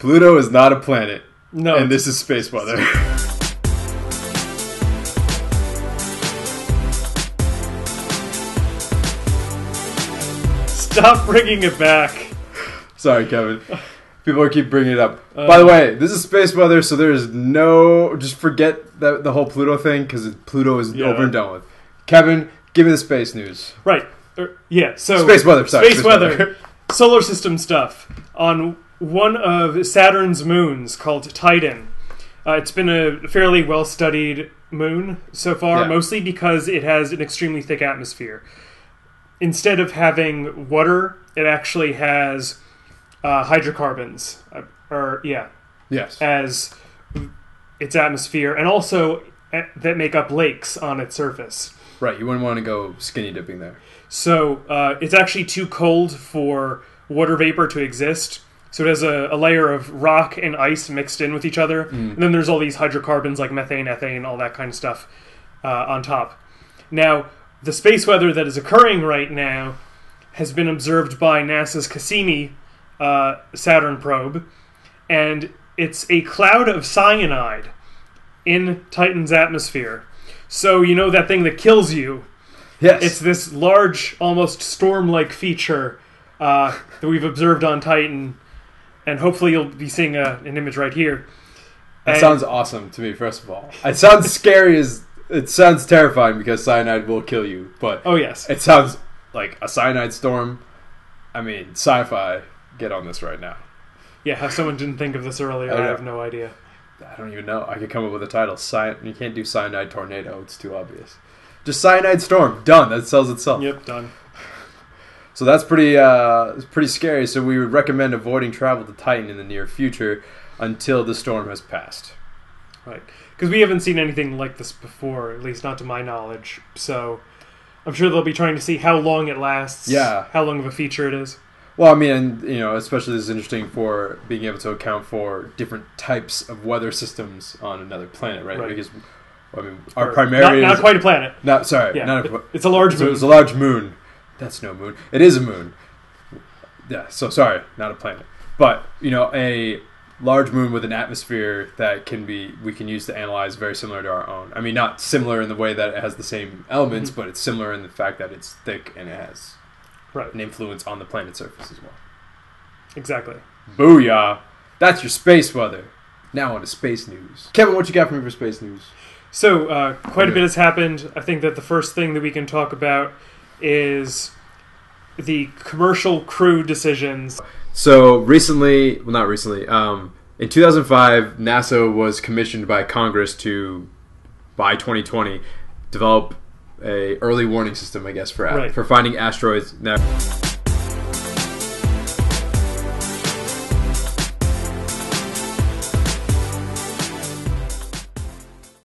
Pluto is not a planet. No. And this is space weather. Stop bringing it back. Sorry, Kevin. People keep bringing it up. By the way, this is space weather, so there is no... Just forget the whole Pluto thing, because Pluto is over and done with. Kevin, give me the space news. Right. Yeah, so... Space weather, sorry. Space weather. Solar system stuff. On one of Saturn's moons, called Titan, it's been a fairly well-studied moon so far, mostly because it has an extremely thick atmosphere. Instead of having water, it actually has hydrocarbons, Yes. as its atmosphere, and also that make up lakes on its surface. Right, you wouldn't want to go skinny dipping there. So it's actually too cold for water vapor to exist. So it has a layer of rock and ice mixed in with each other. And then there's all these hydrocarbons like methane, ethane, all that kind of stuff on top. Now, the space weather that is occurring right now has been observed by NASA's Cassini Saturn probe. And it's a cloud of cyanide in Titan's atmosphere. So you know that thing that kills you? Yes. It's this large, almost storm-like feature that we've observed on Titan, and hopefully you'll be seeing an image right here. That sounds awesome to me, first of all. It sounds scary it sounds terrifying because cyanide will kill you, but oh yes, it sounds like a cyanide storm. I mean, sci-fi, get on this right now. Yeah, how someone didn't think of this earlier, I have no idea. I don't even know. I could come up with a title. You can't do cyanide tornado. It's too obvious. Just cyanide storm. Done. That sells itself. Yep, done. So that's pretty scary. So we would recommend avoiding travel to Titan in the near future until the storm has passed. Right. Because we haven't seen anything like this before, at least not to my knowledge. So I'm sure they'll be trying to see how long it lasts. Yeah. How long of a feature it is. Well, I mean, especially this is interesting for being able to account for different types of weather systems on another planet, right? Because, I mean, our primary not quite a planet. It's a large moon. It's a large moon. That's no moon. It is a moon. Yeah. So sorry, not a planet, but a large moon with an atmosphere that we can use to analyze very similar to our own. I mean, not similar in the way that it has the same elements, but it's similar in the fact that it's thick and it has an influence on the planet's surface as well. Exactly. Booyah! That's your space weather. Now on to space news. Kevin, what you got for me for space news? So, quite a bit has happened. I think that the first thing that we can talk about is the commercial crew decisions. So, not recently, in 2005, NASA was commissioned by Congress to, by 2020, develop a early warning system, I guess, for finding asteroids. Now,